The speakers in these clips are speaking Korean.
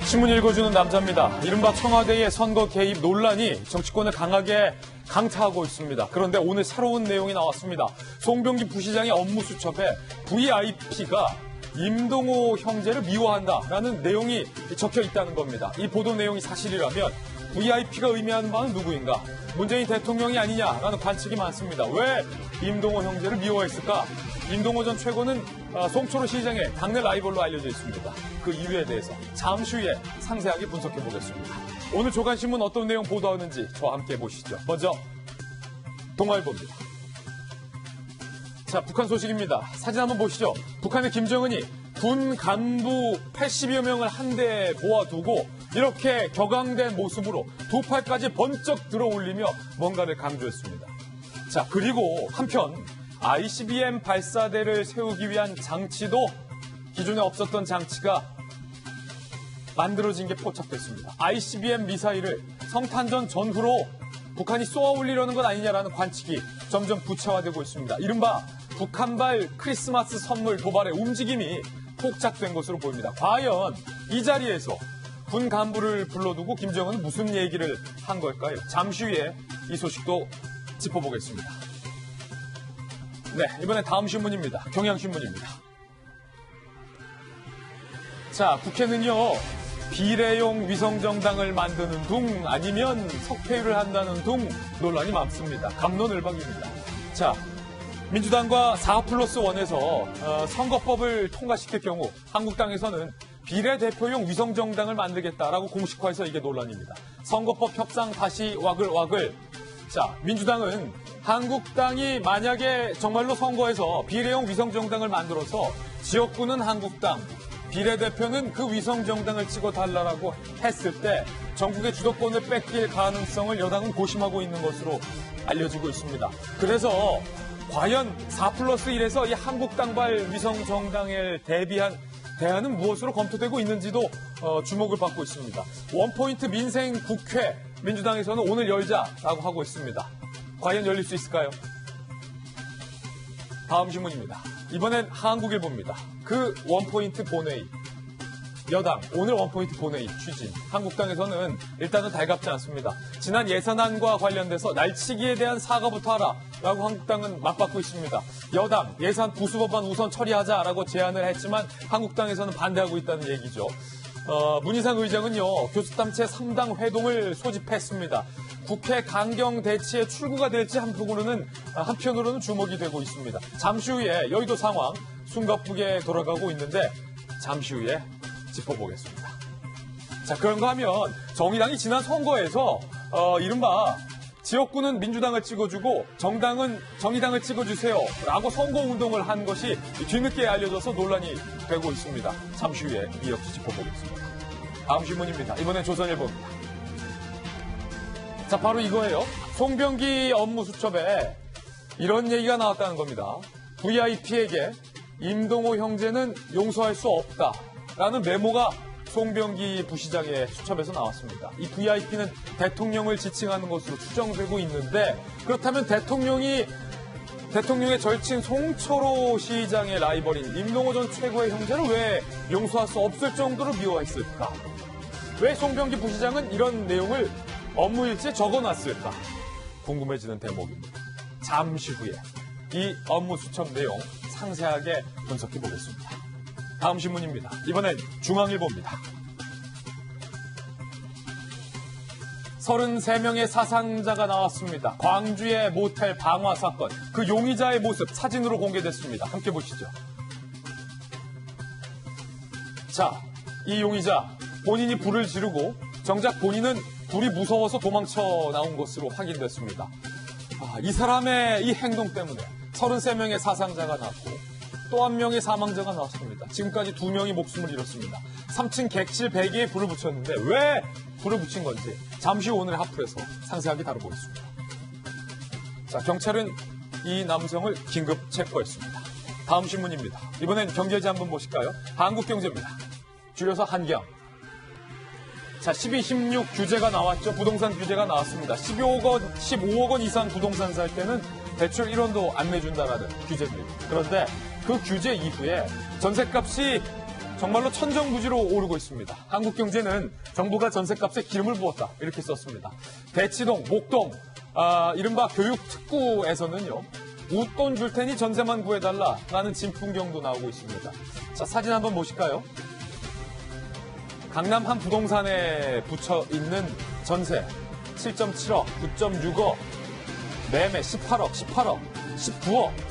신문 읽어주는 남자입니다. 이른바 청와대의 선거 개입 논란이 정치권을 강하게 강타하고 있습니다. 그런데 오늘 새로운 내용이 나왔습니다. 송병기 부시장의 업무 수첩에 VIP가 임동호 형제를 미워한다라는 내용이 적혀 있다는 겁니다. 이 보도 내용이 사실이라면 VIP가 의미하는 바는 누구인가? 문재인 대통령이 아니냐라는 관측이 많습니다. 왜 임동호 형제를 미워했을까? 임동호 전 최고는 송철호 시장의 당내 라이벌로 알려져 있습니다. 그 이유에 대해서 잠시 후에 상세하게 분석해 보겠습니다. 오늘 조간신문 어떤 내용 보도하는지 저와 함께 보시죠. 먼저 동아일보입니다. 자, 북한 소식입니다. 사진 한번 보시죠. 북한의 김정은이 군 간부 80여 명을 한데 모아두고 이렇게 격앙된 모습으로 두 팔까지 번쩍 들어올리며 뭔가를 강조했습니다. 자, 그리고 한편 ICBM 발사대를 세우기 위한 장치도 기존에 없었던 장치가 만들어진 게 포착됐습니다. ICBM 미사일을 성탄전 전후로 북한이 쏘아 올리려는 것 아니냐라는 관측이 점점 구체화되고 있습니다. 이른바 북한발 크리스마스 선물 도발의 움직임이 포착된 것으로 보입니다. 과연 이 자리에서 군 간부를 불러두고 김정은은 무슨 얘기를 한 걸까요? 잠시 후에 이 소식도 짚어보겠습니다. 네, 이번엔 다음 신문입니다. 경향신문입니다. 자, 국회는요, 비례용 위성정당을 만드는 둥 아니면 석패율을 한다는 둥 논란이 많습니다. 갑론을박입니다. 자, 민주당과 4+1에서 선거법을 통과시킬 경우 한국당에서는 비례대표용 위성정당을 만들겠다라고 공식화해서 이게 논란입니다. 선거법 협상 다시 와글와글. 자, 민주당은 한국당이 만약에 정말로 선거에서 비례용 위성정당을 만들어서 지역구는 한국당, 비례대표는 그 위성정당을 찍어달라고 했을 때 전국의 주도권을 뺏길 가능성을 여당은 고심하고 있는 것으로 알려지고 있습니다. 그래서 과연 4+1에서 이 한국당발 위성정당에 대안은 무엇으로 검토되고 있는지도 주목을 받고 있습니다. 원포인트 민생 국회 민주당에서는 오늘 열자라고 하고 있습니다. 과연 열릴 수 있을까요? 다음 신문입니다. 이번엔 한국일보입니다. 그 원포인트 본회의. 여당, 오늘 원포인트 본회의 추진. 한국당에서는 일단은 달갑지 않습니다. 지난 예산안과 관련돼서 날치기에 대한 사과부터 하라라고 한국당은 맞받고 있습니다. 여당, 예산 부수법안 우선 처리하자라고 제안을 했지만 한국당에서는 반대하고 있다는 얘기죠. 문희상 의장은요, 교수단체 3당 회동을 소집했습니다. 국회 강경 대치에 출구가 될지 한편으로는 주목이 되고 있습니다. 잠시 후에 여의도 상황 숨가쁘게 돌아가고 있는데 잠시 후에 짚어보겠습니다. 자, 그런가 하면 정의당이 지난 선거에서 이른바 지역구는 민주당을 찍어주고 정당은 정의당을 찍어주세요 라고 선거운동을 한 것이 뒤늦게 알려져서 논란이 되고 있습니다. 잠시 후에 이 역시 짚어보겠습니다. 다음 신문입니다. 이번엔 조선일보입니다. 자, 바로 이거예요. 송병기 업무 수첩에 이런 얘기가 나왔다는 겁니다. VIP에게 임동호 형제는 용서할 수 없다라는 메모가 송병기 부시장의 수첩에서 나왔습니다. 이 VIP는 대통령을 지칭하는 것으로 추정되고 있는데 그렇다면 대통령의 절친 송철호 시장의 라이벌인 임동호 전 최고의 형제를 왜 용서할 수 없을 정도로 미워했을까? 왜 송병기 부시장은 이런 내용을 업무일지에 적어놨을까? 궁금해지는 대목입니다. 잠시 후에 이 업무 수첩 내용 상세하게 분석해 보겠습니다. 다음 신문입니다. 이번엔 중앙일보입니다. 33명의 사상자가 나왔습니다. 광주의 모텔 방화 사건, 그 용의자의 모습 사진으로 공개됐습니다. 함께 보시죠. 자, 이 용의자 본인이 불을 지르고 정작 본인은 불이 무서워서 도망쳐 나온 것으로 확인됐습니다. 이 사람의 이 행동 때문에 33명의 사상자가 났고 또 한 명의 사망자가 나왔습니다. 지금까지 2명이 목숨을 잃었습니다. 3층 객실 베개에 불을 붙였는데 왜 불을 붙인 건지 잠시 후 오늘 하프에서 상세하게 다뤄보겠습니다. 자, 경찰은 이 남성을 긴급 체포했습니다. 다음 신문입니다. 이번엔 경제지 한번 보실까요? 한국경제입니다. 줄여서 한경. 자, 12, 16 규제가 나왔죠. 부동산 규제가 나왔습니다. 15억 원 이상 부동산 살 때는 대출 1원도 안 내준다라는 규제입니다. 그런데 그 규제 이후에 전셋값이 정말로 천정부지로 오르고 있습니다. 한국 경제는 정부가 전셋값에 기름을 부었다 이렇게 썼습니다. 대치동, 목동, 이른바 교육특구에서는요. 웃돈 줄 테니 전세만 구해달라라는 진풍경도 나오고 있습니다. 자, 사진 한번 보실까요? 강남 한 부동산에 붙여 있는 전세 7.7억, 9.6억, 매매 18억, 18억, 19억.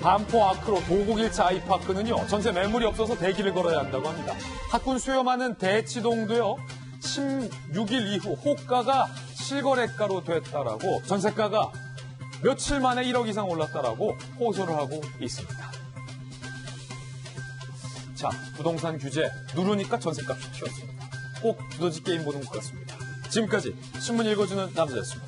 반포 아크로 도곡 1차 아이파크는요. 전세 매물이 없어서 대기를 걸어야 한다고 합니다. 학군 수요 많은 대치동도요. 16일 이후 호가가 실거래가로 됐다라고 전세가가 며칠 만에 1억 이상 올랐다라고 호소를 하고 있습니다. 자, 부동산 규제 누르니까 전세값이 튀었습니다. 꼭 두더지 게임 보는 것 같습니다. 지금까지 신문 읽어주는 남자였습니다.